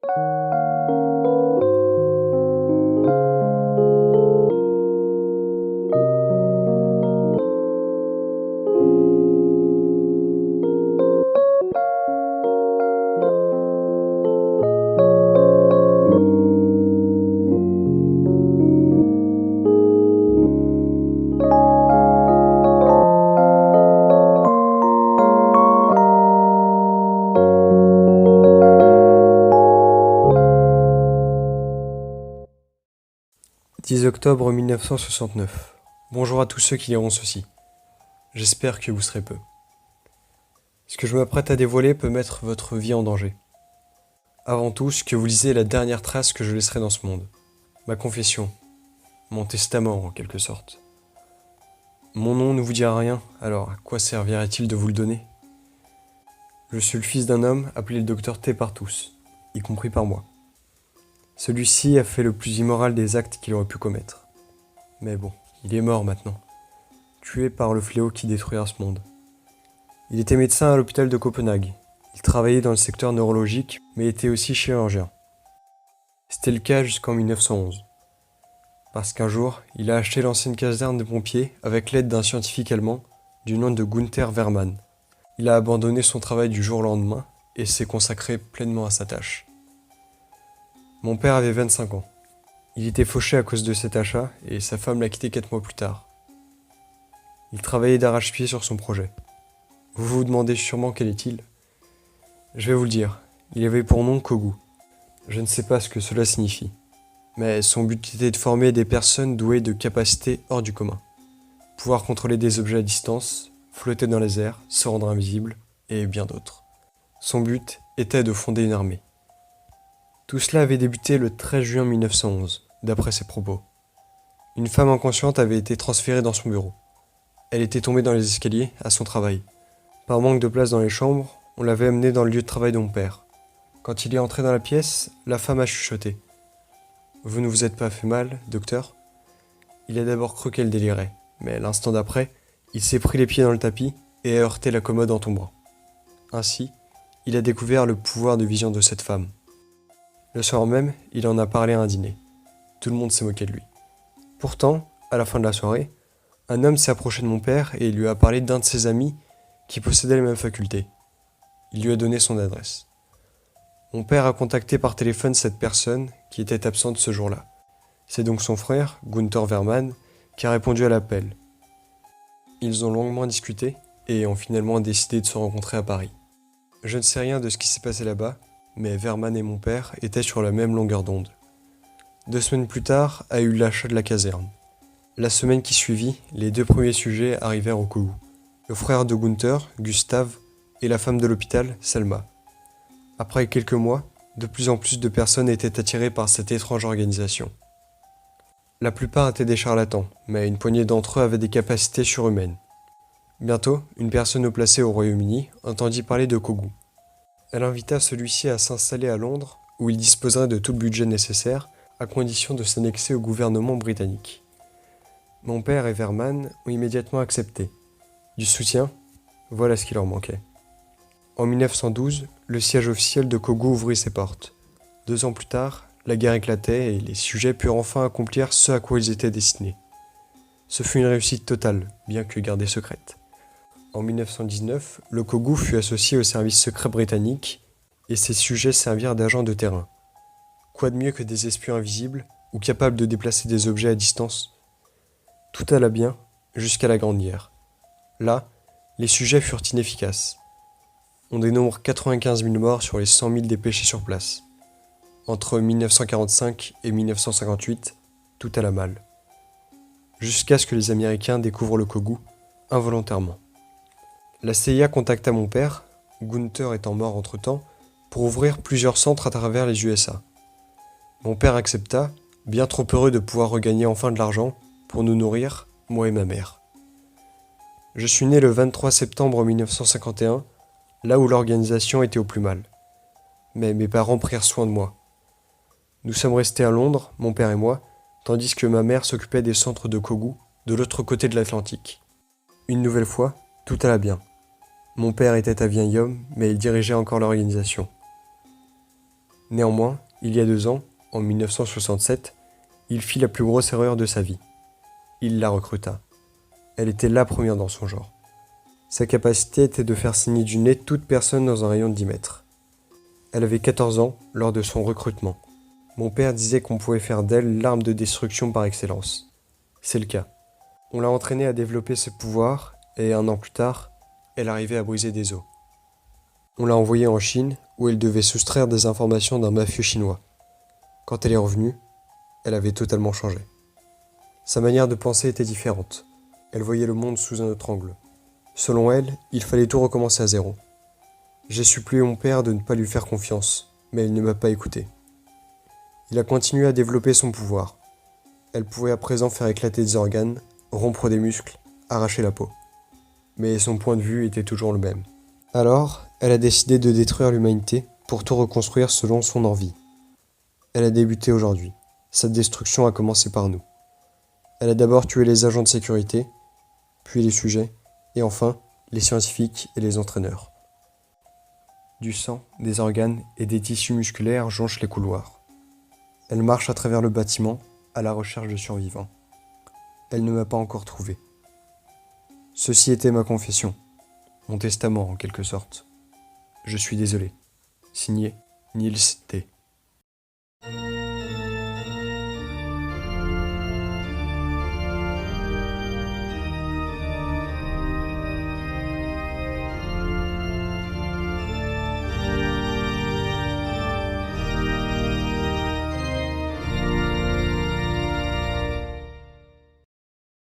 « 10 octobre 1969. Bonjour à tous ceux qui liront ceci. J'espère que vous serez peu. Ce que je m'apprête à dévoiler peut mettre votre vie en danger. Avant tout, ce que vous lisez est la dernière trace que je laisserai dans ce monde. Ma confession. Mon testament, en quelque sorte. Mon nom ne vous dira rien, alors à quoi servirait-il de vous le donner? Je suis le fils d'un homme appelé le docteur T par tous, y compris par moi. Celui-ci a fait le plus immoral des actes qu'il aurait pu commettre. Mais bon, il est mort maintenant, tué par le fléau qui détruira ce monde. Il était médecin à l'hôpital de Copenhague. Il travaillait dans le secteur neurologique, mais était aussi chirurgien. C'était le cas jusqu'en 1911. Parce qu'un jour, il a acheté l'ancienne caserne de pompiers avec l'aide d'un scientifique allemand du nom de Günther Wermann. Il a abandonné son travail du jour au lendemain et s'est consacré pleinement à sa tâche. Mon père avait 25 ans. Il était fauché à cause de cet achat et sa femme l'a quitté 4 mois plus tard. Il travaillait d'arrache-pied sur son projet. Vous vous demandez sûrement quel est-il? Je vais vous le dire, il avait pour nom Kogu. Je ne sais pas ce que cela signifie, mais son but était de former des personnes douées de capacités hors du commun. Pouvoir contrôler des objets à distance, flotter dans les airs, se rendre invisible, et bien d'autres. Son but était de fonder une armée. Tout cela avait débuté le 13 juin 1911, d'après ses propos. Une femme inconsciente avait été transférée dans son bureau. Elle était tombée dans les escaliers, à son travail. Par manque de place dans les chambres, on l'avait amenée dans le lieu de travail de mon père. Quand il est entré dans la pièce, la femme a chuchoté. « Vous ne vous êtes pas fait mal, docteur ?» Il a d'abord cru qu'elle délirait, mais l'instant d'après, il s'est pris les pieds dans le tapis et a heurté la commode en tombant. Ainsi, il a découvert le pouvoir de vision de cette femme. Le soir même, il en a parlé à un dîner. Tout le monde s'est moqué de lui. Pourtant, à la fin de la soirée, un homme s'est approché de mon père et lui a parlé d'un de ses amis qui possédait les mêmes facultés. Il lui a donné son adresse. Mon père a contacté par téléphone cette personne qui était absente ce jour-là. C'est donc son frère, Günther Wermann, qui a répondu à l'appel. Ils ont longuement discuté et ont finalement décidé de se rencontrer à Paris. Je ne sais rien de ce qui s'est passé là-bas, mais Wermann et mon père étaient sur la même longueur d'onde. 2 semaines plus tard a eu l'achat de la caserne. La semaine qui suivit, les 2 premiers sujets arrivèrent au Kogu. Le frère de Günther, Gustav, et la femme de l'hôpital, Selma. Après quelques mois, de plus en plus de personnes étaient attirées par cette étrange organisation. La plupart étaient des charlatans, mais une poignée d'entre eux avaient des capacités surhumaines. Bientôt, une personne haut placée au Royaume-Uni entendit parler de Kogu. Elle invita celui-ci à s'installer à Londres, où il disposerait de tout le budget nécessaire, à condition de s'annexer au gouvernement britannique. Mon père et Wermann ont immédiatement accepté. Du soutien, voilà ce qui leur manquait. En 1912, le siège officiel de Kogu ouvrit ses portes. 2 ans plus tard, la guerre éclatait et les sujets purent enfin accomplir ce à quoi ils étaient destinés. Ce fut une réussite totale, bien que gardée secrète. En 1919, le Kogu fut associé au service secret britannique et ses sujets servirent d'agents de terrain. Quoi de mieux que des espions invisibles ou capables de déplacer des objets à distance? Tout alla bien jusqu'à la Grande Guerre. Là, les sujets furent inefficaces. On dénombre 95 000 morts sur les 100 000 dépêchés sur place. Entre 1945 et 1958, tout alla mal. Jusqu'à ce que les Américains découvrent le Kogu, involontairement. La CIA contacta mon père, Günther étant mort entre-temps, pour ouvrir plusieurs centres à travers les USA. Mon père accepta, bien trop heureux de pouvoir regagner enfin de l'argent pour nous nourrir, moi et ma mère. Je suis né le 23 septembre 1951, là où l'organisation était au plus mal. Mais mes parents prirent soin de moi. Nous sommes restés à Londres, mon père et moi, tandis que ma mère s'occupait des centres de Kogu, de l'autre côté de l'Atlantique. Une nouvelle fois, tout alla bien. Mon père était un vieil homme, mais il dirigeait encore l'organisation. Néanmoins, il y a 2 ans, en 1967, il fit la plus grosse erreur de sa vie. Il la recruta. Elle était la première dans son genre. Sa capacité était de faire saigner du nez toute personne dans un rayon de 10 mètres. Elle avait 14 ans lors de son recrutement. Mon père disait qu'on pouvait faire d'elle l'arme de destruction par excellence. C'est le cas. On l'a entraînée à développer ce pouvoir et 1 an plus tard, elle arrivait à briser des os. On l'a envoyée en Chine où elle devait soustraire des informations d'un mafieux chinois. Quand elle est revenue, elle avait totalement changé. Sa manière de penser était différente. Elle voyait le monde sous un autre angle. Selon elle, il fallait tout recommencer à zéro. J'ai supplié mon père de ne pas lui faire confiance, mais il ne m'a pas écouté. Il a continué à développer son pouvoir. Elle pouvait à présent faire éclater des organes, rompre des muscles, arracher la peau. Mais son point de vue était toujours le même. Alors, elle a décidé de détruire l'humanité pour tout reconstruire selon son envie. Elle a débuté aujourd'hui. Cette destruction a commencé par nous. Elle a d'abord tué les agents de sécurité, puis les sujets, et enfin les scientifiques et les entraîneurs. Du sang, des organes et des tissus musculaires jonchent les couloirs. Elle marche à travers le bâtiment à la recherche de survivants. Elle ne m'a pas encore trouvé. Ceci était ma confession, mon testament en quelque sorte. Je suis désolé. Signé Niels T.